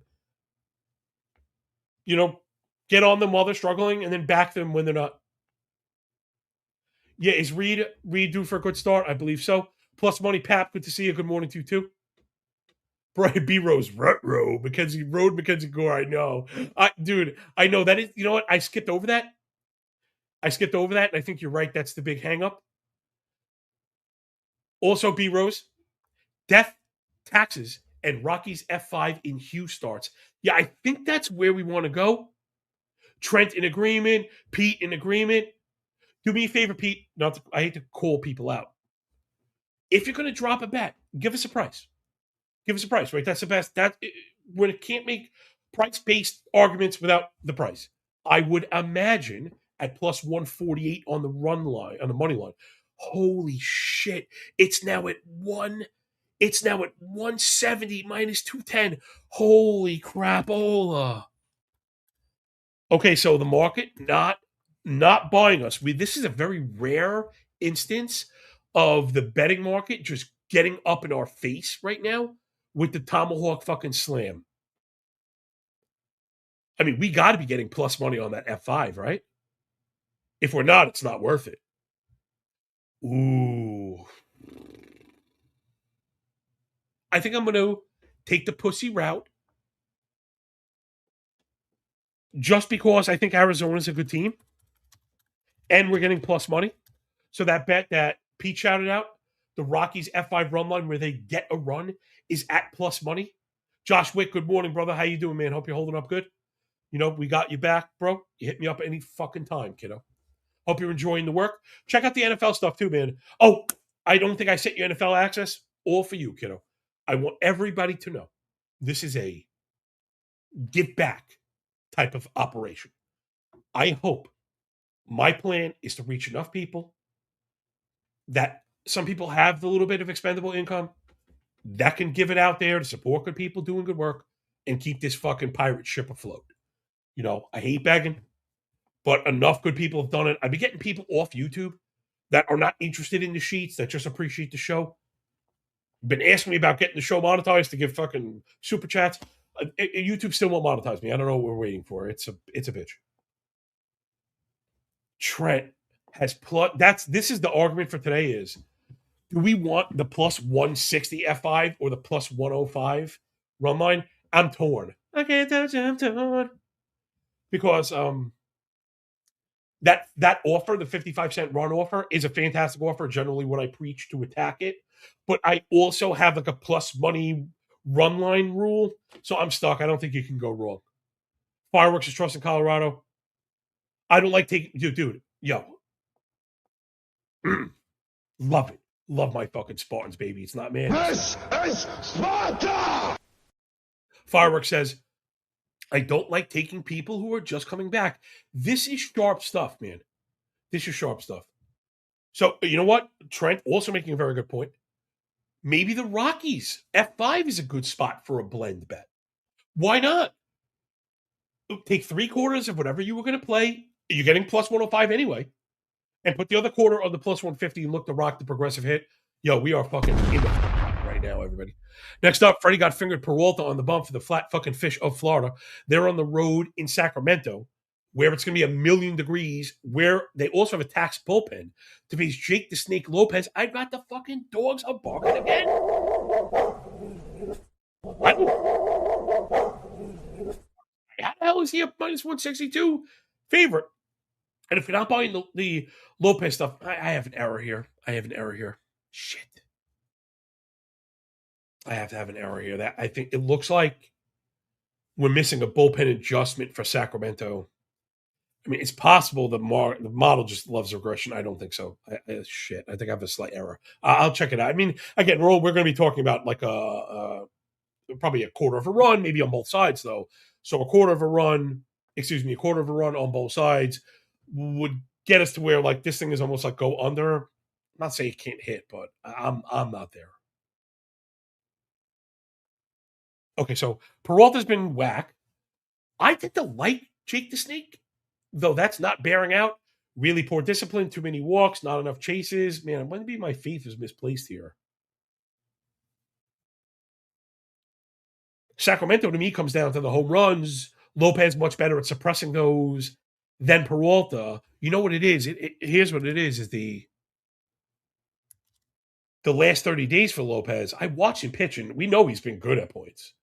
get on them while they're struggling and then back them when they're not. Yeah, is Reed due for a good start? I believe so. Plus money, Pap. Good to see you. Good morning to you, too. Brian B. Rose, Rutro, Mackenzie Gore. I know. Dude, I know that is, you know what? I skipped over that. And I think you're right. That's the big hang up. Also, B. Rose, death, taxes, and Rockies F5 in Hughes starts. Yeah, I think that's where we want to go. Trent in agreement. Pete in agreement. Do me a favor, Pete. I hate to call people out. If you're going to drop a bet, give us a price. Give us a price, right? That's the best. When it can't make price-based arguments without the price. I would imagine at plus 148 on the run line, on the money line. Holy shit. It's now at 170 minus 210. Holy crapola. Okay, so the market not buying us. This is a very rare instance of the betting market just getting up in our face right now with the tomahawk fucking slam. I mean, we got to be getting plus money on that F5, right? If we're not, it's not worth it. Ooh. I think I'm going to take the pussy route just because I think Arizona's a good team and we're getting plus money. So that bet that Pete shouted out, the Rockies F5 run line where they get a run is at plus money. Josh Wick, good morning, brother. How you doing, man? Hope you're holding up good. We got you back, bro. You hit me up any fucking time, kiddo. Hope you're enjoying the work. Check out the NFL stuff too, man. Oh, I don't think I sent you NFL access. All for you, kiddo. I want everybody to know this is a give back type of operation. I hope my plan is to reach enough people that some people have the little bit of expendable income that can give it out there to support good people doing good work and keep this fucking pirate ship afloat. You know, I hate begging, but enough good people have done it. I've been getting people off YouTube that are not interested in the sheets, that just appreciate the show. Been asking me about getting the show monetized to give fucking super chats. YouTube still won't monetize me. I don't know what we're waiting for. It's a bitch. Trent has this is the argument for today is, do we want the plus 160 F5 or the plus 105 run line? I'm torn. I can't touch it, I'm torn. Because that offer, the 55-cent run offer, is a fantastic offer. Generally what I preach to attack it. But I also have like a plus money run line rule. So I'm stuck. I don't think you can go wrong. Fireworks is trust in Colorado. I don't like taking dude, yo. Love it. Love my fucking Spartans, baby. It's not man. This is Sparta! Fireworks says, I don't like taking people who are just coming back. This is sharp stuff, man. This is sharp stuff. So, you know what? Trent also making a very good point. Maybe the Rockies, F5 is a good spot for a blend bet. Why not? Take 3/4 of whatever you were going to play. You're getting plus 105 anyway. And put the other quarter on the plus 150 and look to rock the progressive hit. Yo, we are fucking in the right now, everybody. Next up, Freddie got fingered Peralta on the bump for the flat fucking fish of Florida. They're on the road in Sacramento, where it's going to be 1,000,000 degrees, where they also have a taxed bullpen to face Jake the Snake Lopez. I've got the fucking dogs are barking again. How the hell is he a minus 162 favorite? And if you're not buying the Lopez stuff, I have an error here. Shit. I have to have an error here. That I think it looks like we're missing a bullpen adjustment for Sacramento. I mean, it's possible the model just loves regression. I don't think so. Shit. I think I have a slight error. I'll check it out. I mean, again, we're going to be talking about like probably a quarter of a run, maybe on both sides, though. So a quarter of a run on both sides would get us to where like this thing is almost like go under. I'm not saying it can't hit, but I'm not there. Okay, so Peralta's been whack. I tend to like Jake the Snake, though that's not bearing out. Really poor discipline, too many walks, not enough chases. Man, maybe my faith is misplaced here. Sacramento, to me, comes down to the home runs. Lopez much better at suppressing those than Peralta. You know what it is? Here's what it is the last 30 days for Lopez. I watched him pitch, and we know he's been good at points.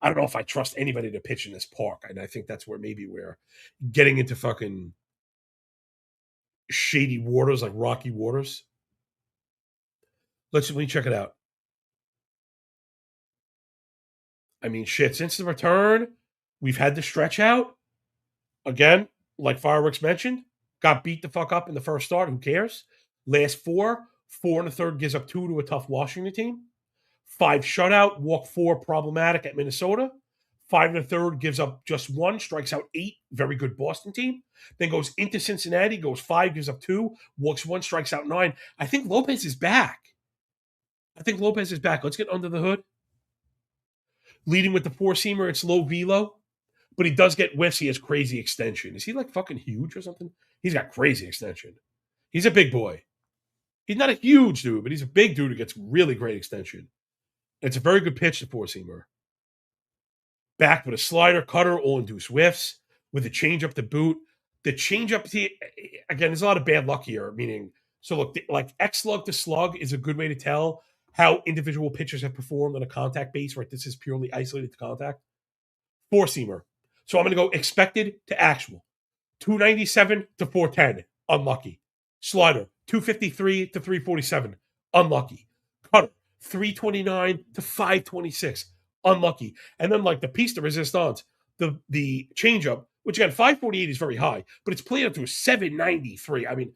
I don't know if I trust anybody to pitch in this park, and I think that's where maybe we're getting into fucking shady waters, like rocky waters. Let me check it out. I mean, shit, since the return, we've had the stretch out. Again, like Fireworks mentioned, got beat the fuck up in the first start. Who cares? Last 4 1/3 gives up 2 to a tough Washington team. 5 shutout, walk 4 problematic at Minnesota. 5 1/3 gives up just 1, strikes out 8, very good Boston team. Then goes into Cincinnati, goes 5, gives up 2, walks 1, strikes out 9. I think Lopez is back. Let's get under the hood. Leading with the 4-seamer, it's low velo, but he does get whiffs. He has crazy extension. Is he like fucking huge or something? He's got crazy extension. He's a big boy. He's not a huge dude, but he's a big dude who gets really great extension. It's a very good pitch, the 4-seamer. Back with a slider, cutter, all induced whiffs, with a changeup to boot. The changeup, again, there's a lot of bad luck here, meaning, so look, like X-slug to slug is a good way to tell how individual pitchers have performed on a contact base, right? This is purely isolated to contact. 4-seamer. So I'm going to go expected to actual. 297 to 410, unlucky. Slider, 253 to 347, unlucky. Cutter, 329 to 526, unlucky. And then like the piece de resistance, the changeup, which again, 548 is very high, but it's played up to a 793. I mean,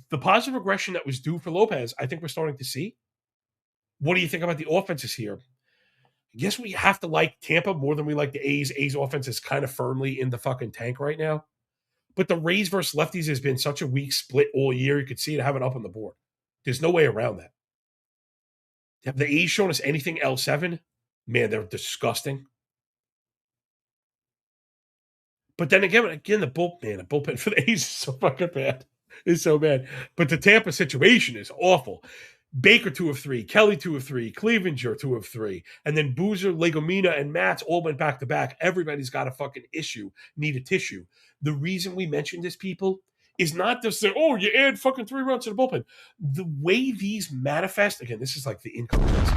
the positive regression that was due for Lopez, I think we're starting to see. What do you think about the offenses here? guess we have to like Tampa more than we like the A's. A's offense is kind of firmly in the fucking tank right now. But the Rays versus lefties has been such a weak split all year. You could see it have it up on the board. There's no way around that. Have the A's shown us anything L7? Man, they're disgusting. But then again, the bullpen for the A's is so fucking bad. It's so bad. But the Tampa situation is awful. Baker 2 of 3, Kelly 2 of 3, Clevenger 2 of 3, and then Boozer, Legomina, and Matz all went back to back. Everybody's got a fucking issue, need a tissue. The reason we mention this, people, is not to say, oh, you add fucking 3 runs to the bullpen. The way these manifest, again, this is like the income test.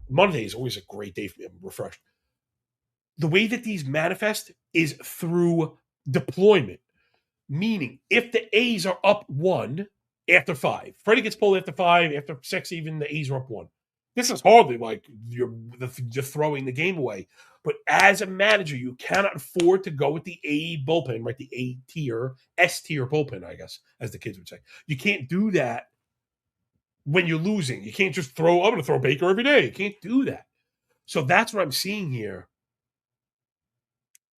Monday is always a great day for me. I'm refreshed. The way that these manifest is through deployment. Meaning, if the A's are up 1 after 5, Freddie gets pulled after 5, after 6 even, the A's are up 1. This is hardly like you're throwing the game away. But as a manager, you cannot afford to go with the A bullpen, right? The A tier, S tier bullpen, I guess, as the kids would say. You can't do that when you're losing. You can't just I'm going to throw Baker every day. You can't do that. So that's what I'm seeing here.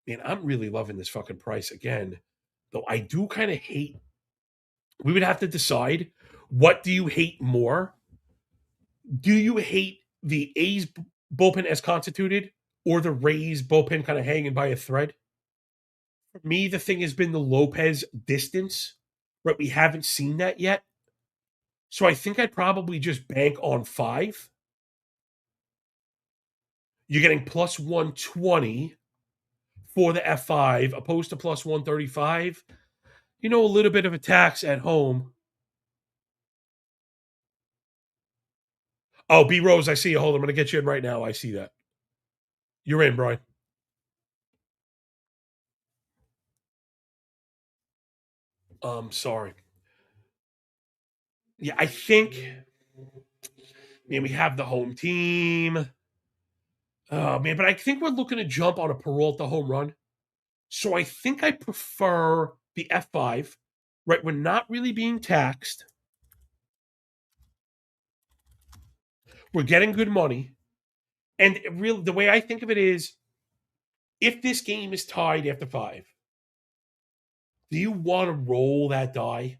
Man, I'm really loving this fucking price again. Though I do kind of hate, we would have to decide, what do you hate more? Do you hate the A's bullpen as constituted or the Rays bullpen kind of hanging by a thread? For me, the thing has been the Lopez distance, right? We haven't seen that yet. So I think I'd probably just bank on 5. You're getting plus 120 for the F5 opposed to plus 135. A little bit of a tax at home. Oh, B Rose, I see you. Hold on, I'm going to get you in right now. I see that. You're in, Brian. Sorry. Yeah, I think, we have the home team. Oh, man, but I think we're looking to jump on a Peralta home run. So I think I prefer the F5, right? We're not really being taxed. We're getting good money. And the way I think of it is, if this game is tied after 5, do you want to roll that die?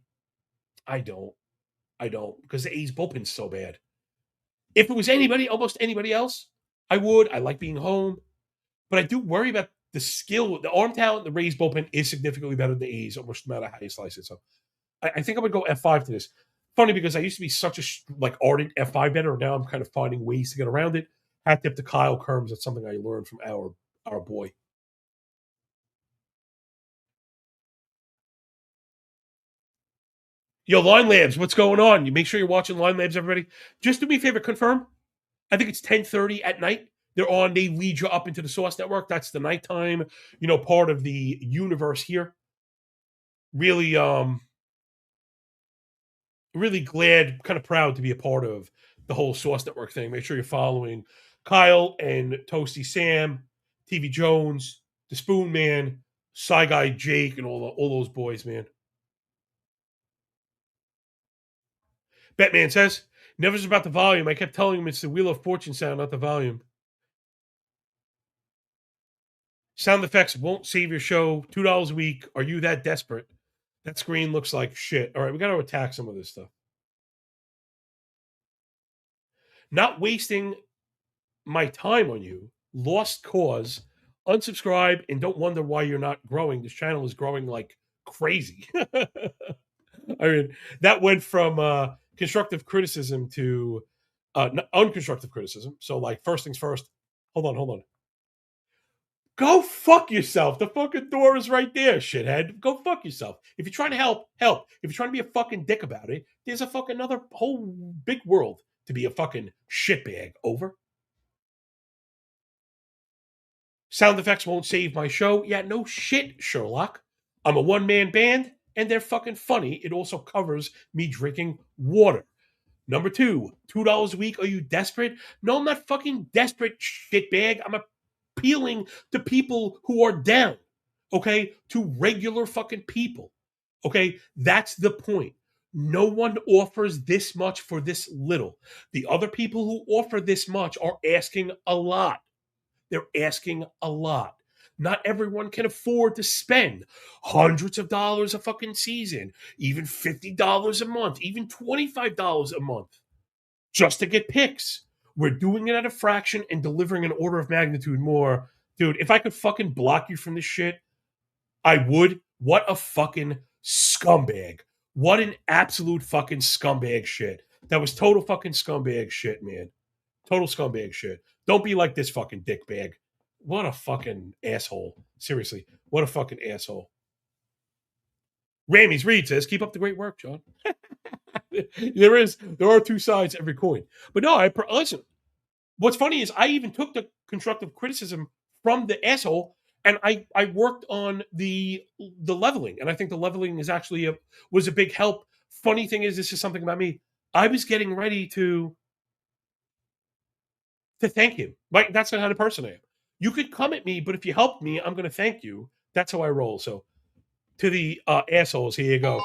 I don't. Because the A's bullpen's so bad. If it was almost anybody else, I would. I like being home. But I do worry about the skill. The arm talent, the Rays bullpen is significantly better than the A's, almost no matter how you slice it. So I think I would go F5 to this. Funny, because I used to be such a ardent F5 bettor, and now I'm kind of finding ways to get around it. Hat tip to Kyle Kerms. That's something I learned from our boy. Yo, Line Labs, what's going on? You make sure you're watching Line Labs, everybody. Just do me a favor, confirm. I think it's 10:30 at night. They lead you up into the Source Network. That's the nighttime, part of the universe here. Really, really glad, kind of proud to be a part of the whole Source Network thing. Make sure you're following Kyle and Toasty Sam, TV Jones, the Spoon Man, Sci Guy Jake, and all those boys, man. Batman says, never about the volume. I kept telling him it's the Wheel of Fortune sound, not the volume. Sound effects won't save your show. $2 a week. Are you that desperate? That screen looks like shit. All right, we got to attack some of this stuff. Not wasting my time on you. Lost cause. Unsubscribe and don't wonder why you're not growing. This channel is growing like crazy. I mean, that went from constructive criticism to unconstructive criticism. So, like, first things first. Hold on. Go fuck yourself. The fucking door is right there, shithead. Go fuck yourself. If you're trying to help. If you're trying to be a fucking dick about it, there's a fucking another whole big world to be a fucking shitbag. Over. Sound effects won't save my show. Yeah, no shit, Sherlock. I'm a one-man band, and they're fucking funny. It also covers me drinking water. Number 2, $2 a week. Are you desperate? No, I'm not fucking desperate, shitbag. I'm appealing to people who are down, okay? To regular fucking people, okay? That's the point. No one offers this much for this little. The other people who offer this much are asking a lot. They're asking a lot. Not everyone can afford to spend hundreds of dollars a fucking season, even $50 a month, even $25 a month just to get picks. We're doing it at a fraction and delivering an order of magnitude more. Dude, if I could fucking block you from this shit, I would. What a fucking scumbag. What an absolute fucking scumbag shit. That was total fucking scumbag shit, man. Total scumbag shit. Don't be like this fucking dickbag. What a fucking asshole. Seriously, what a fucking asshole. Rammies Reed says, keep up the great work, John. There are two sides to every coin. But no, listen. What's funny is I even took the constructive criticism from the asshole and I worked on the leveling. And I think the leveling is actually was a big help. Funny thing is, this is something about me. I was getting ready to thank him. Like, that's not how the person I am. You could come at me, but if you help me, I'm going to thank you. That's how I roll. So to the assholes, here you go.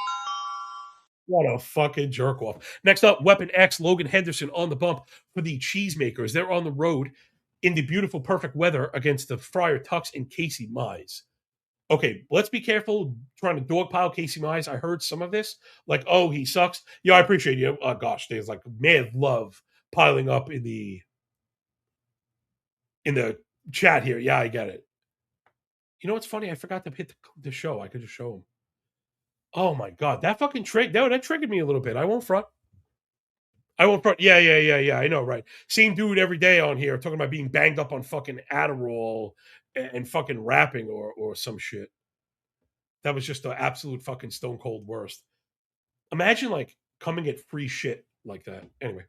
What a fucking jerk off. Next up, Weapon X, Logan Henderson on the bump for the Cheesemakers. They're on the road in the beautiful, perfect weather against the Friar Tucks and Casey Mize. Okay, let's be careful trying to dogpile Casey Mize. I heard some of this, like, oh, he sucks. Yeah, I appreciate you. Oh, gosh, there's like mad love piling up in the chat here. Yeah, I get it. You know what's funny? I forgot to hit the show. I could just show him. Oh my god, that fucking that triggered me a little bit. I won't front. Yeah. I know, right? Same dude every day on here talking about being banged up on fucking Adderall and fucking rapping or some shit. That was just the absolute fucking stone cold worst. Imagine like coming at free shit like that. Anyway.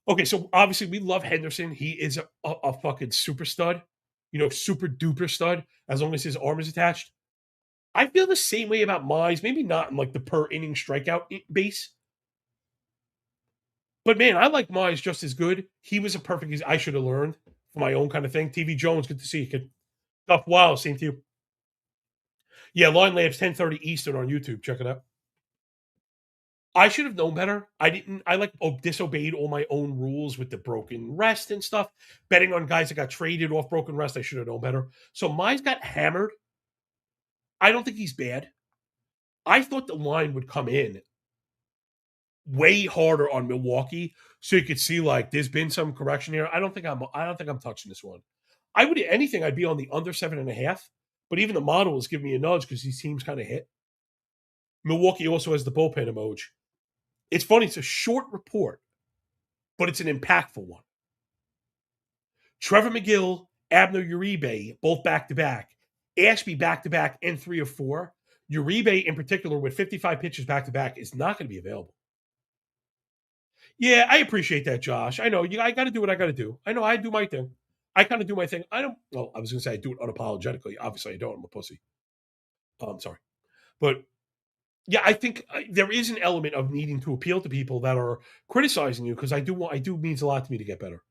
Okay, so obviously we love Henderson. He is a fucking super stud, super duper stud, as long as his arm is attached. I feel the same way about Mize, maybe not in like the per inning strikeout base. But man, I like Mize just as good. He was a perfect, I should have learned for my own kind of thing. TV Jones, good to see you, kid. Stuff, wow, same to you. Yeah, Line Labs, 10:30 Eastern on YouTube. Check it out. I should have known better. I disobeyed all my own rules with the broken rest and stuff. Betting on guys that got traded off broken rest, I should have known better. So Mize got hammered. I don't think he's bad. I thought the line would come in way harder on Milwaukee, so you could see like there's been some correction here. I don't think I'm touching this one. I'd be on the under 7.5, but even the model is giving me a nudge because these teams kind of hit. Milwaukee also has the bullpen emoji. It's funny, it's a short report, but it's an impactful one. Trevor McGill, Abner Uribe, both back-to-back. Ashby back-to-back and 3 of 4. Uribe, in particular, with 55 pitches back-to-back, is not going to be available. Yeah, I appreciate that, Josh. I know. I got to do what I got to do. I know I do my thing. I kind of do my thing. I was going to say I do it unapologetically. Obviously, I don't. I'm a pussy. I'm sorry. But yeah, I think there is an element of needing to appeal to people that are criticizing you because I do means a lot to me to get better.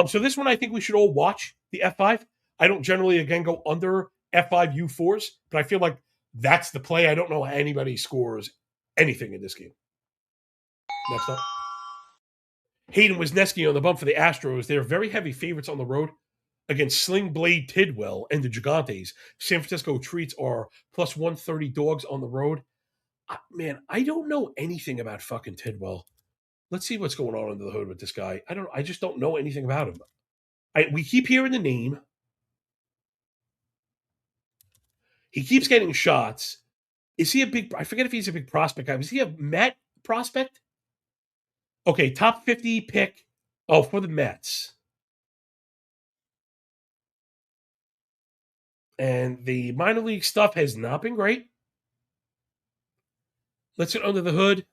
So this one I think we should all watch the F5. I don't generally again go under F5 U4s, but I feel like that's the play. I don't know how anybody scores anything in this game. Next up. Hayden Wisniewski on the bump for the Astros. They're very heavy favorites on the road against Sling Blade Tidwell and the Gigantes. San Francisco treats are plus 130 dogs on the road. Man, I don't know anything about fucking Tidwell. Let's see what's going on under the hood with this guy. I just don't know anything about him. We keep hearing the name. He keeps getting shots. Is he I forget if he's a big prospect guy. Was he a Met prospect? Okay, top 50 pick. Oh, for the Mets. And the minor league stuff has not been great. Let's get under the hood.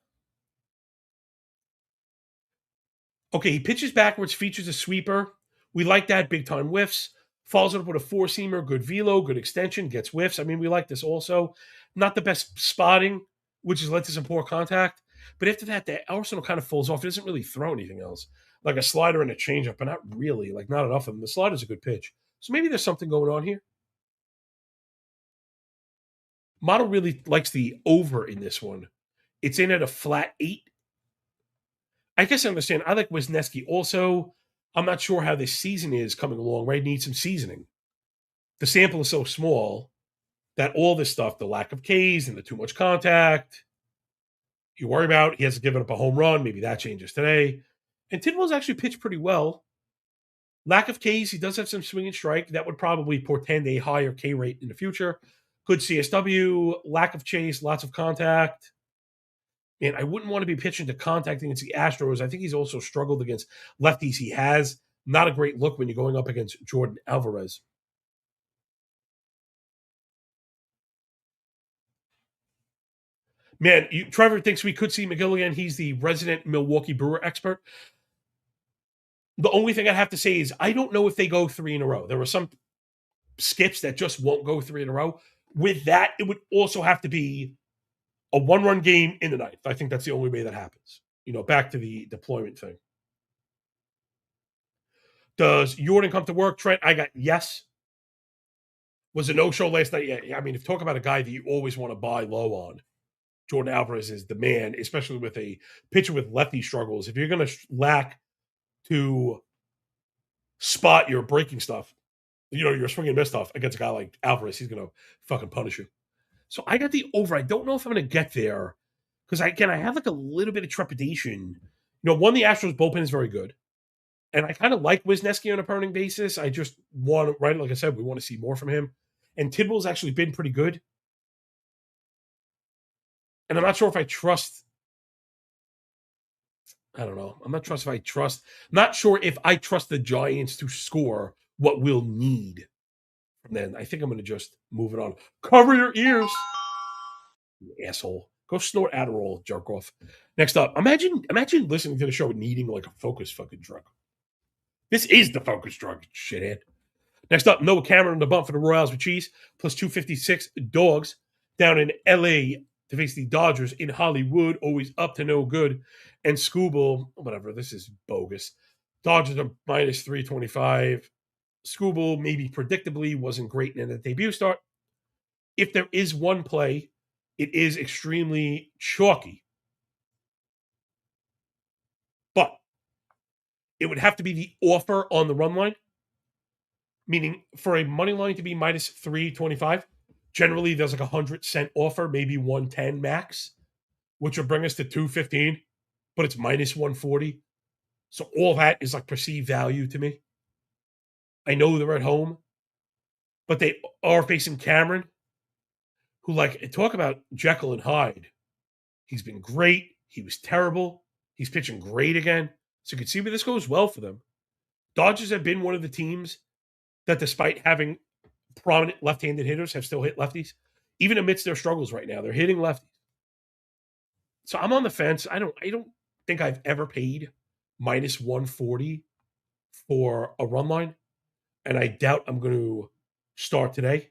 Okay, he pitches backwards, features a sweeper. We like that. Big time whiffs. Follows it up with a 4-seamer, good velo, good extension, gets whiffs. I mean, we like this also. Not the best spotting, which has led to some poor contact. But after that, the arsenal kind of falls off. He doesn't really throw anything else. Like a slider and a changeup, but not really. Like, not enough of them. The slider's a good pitch. So maybe there's something going on here. Model really likes the over in this one. It's in at a flat 8. I guess I understand. I like Wisniewski also. I'm not sure how this season is coming along, right? Needs some seasoning. The sample is so small that all this stuff, the lack of Ks and the too much contact, you worry about. He hasn't given up a home run. Maybe that changes today. And Tidwell's actually pitched pretty well. Lack of Ks, he does have some swing and strike. That would probably portend a higher K rate in the future. Good CSW, lack of chase, lots of contact. Man, I wouldn't want to be pitching to contact against the Astros. I think he's also struggled against lefties. He has not a great look when you're going up against Jordan Alvarez. Man, Trevor thinks we could see McGill again. He's the resident Milwaukee Brewer expert. The only thing I'd have to say is I don't know if they go 3 in a row. There were some skips that just won't go 3 in a row. With that, it would also have to be a 1-run game in the ninth. I think that's the only way that happens. Back to the deployment thing. Does Jordan come to work, Trent? I got yes. Was a no-show last night? Yeah. I mean, if talk about a guy that you always want to buy low on, Jordan Alvarez is the man, especially with a pitcher with lefty struggles. If you're going to lack to spot your breaking stuff, your swing and miss stuff against a guy like Alvarez, he's going to fucking punish you. So I got the over. I don't know if I'm going to get there because, I have like a little bit of trepidation. One, the Astros bullpen is very good. And I kind of like Wisniewski on a permanent basis. I just want, right, like I said, we want to see more from him. And Tidwell's actually been pretty good. And I'm not sure if I trust. I don't know. I'm not sure if I trust the Giants to score what we'll need from them. I think I'm going to just move it on. Cover your ears, you asshole. Go snort Adderall, jerk off. Next up, imagine listening to the show needing like a focus fucking drug. This is the focus drug, shithead. Next up, Noah Cameron on the bump for the Royals with cheese, plus 256 dogs down in LA to face the Dodgers in Hollywood, always up to no good. And Scooble, whatever, this is bogus. Dodgers are minus 325. Scooble, maybe predictably, wasn't great in the debut start. If there is one play, it is extremely chalky. But it would have to be the offer on the run line, meaning for a money line to be minus 325, generally there's like a 100-cent offer, maybe 110 max, which would bring us to 215, but it's minus 140. So all that is like perceived value to me. I know they're at home, but they are facing Cameron, who, like, talk about Jekyll and Hyde. He's been great. He was terrible. He's pitching great again. So you can see where this goes well for them. Dodgers have been one of the teams that, despite having prominent left-handed hitters, have still hit lefties. Even amidst their struggles right now, they're hitting lefties. So I'm on the fence. I don't think I've ever paid minus 140 for a run line, and I doubt I'm going to start today.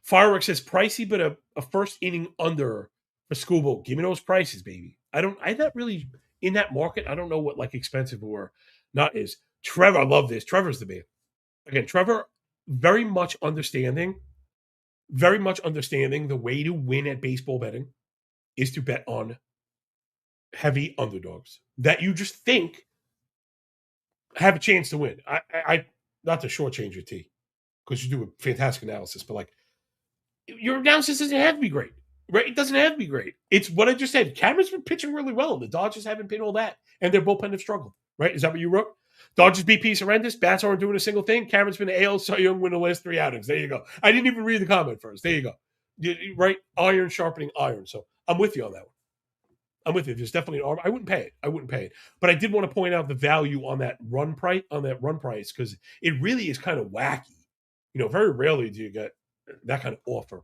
Fireworks says pricey, but a first inning under for Scooble. Give me those prices, baby. I'm not really in that market. I don't know what like expensive or not is. Trevor, I love this. Trevor's the man. Again, Trevor, very much understanding the way to win at baseball betting is to bet on heavy underdogs that you just think have a chance to win. I not to shortchange your T, because you do a fantastic analysis, but like your analysis doesn't have to be great, right? It doesn't have to be great. It's what I just said. Cameron's been pitching really well. The Dodgers haven't been all that, and their bullpen have struggled, right? Is that what you wrote? Dodgers BP is horrendous. Bats aren't doing a single thing. Cameron's been an AL Cy Young win the last 3 outings. There you go. I didn't even read the comment first. There you go. Right? Iron sharpening iron. So I'm with you on that one. I'm with you. There's definitely an arm. I wouldn't pay it. But I did want to point out the value on that run price, because it really is kind of wacky. Very rarely do you get that kind of offer.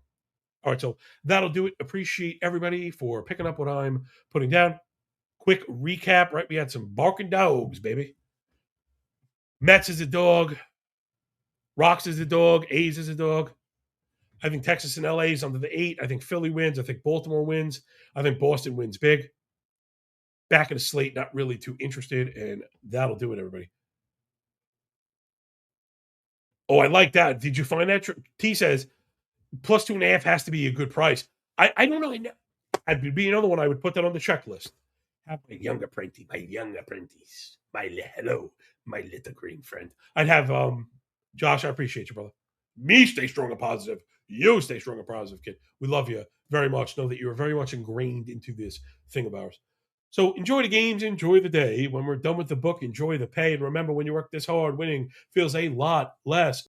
All right, so that'll do it. Appreciate everybody for picking up what I'm putting down. Quick recap, right? We had some barking dogs, baby. Mets is a dog. Rocks is a dog. A's is a dog. I think Texas and LA is under the 8. I think Philly wins. I think Baltimore wins. I think Boston wins big. Back in the slate, not really too interested, and that'll do it, everybody. Oh, I like that. Did you find that? T says, plus 2.5 has to be a good price. I don't know. I'd be another one. I would put that on the checklist. Have my young apprentice, hello, my little green friend. I'd have Josh. I appreciate you, brother. Me stay strong and positive. You stay strong and positive, kid. We love you very much. Know that you are very much ingrained into this thing of ours. So enjoy the games, enjoy the day. When we're done with the book, enjoy the pay. And remember, when you work this hard, winning feels a lot less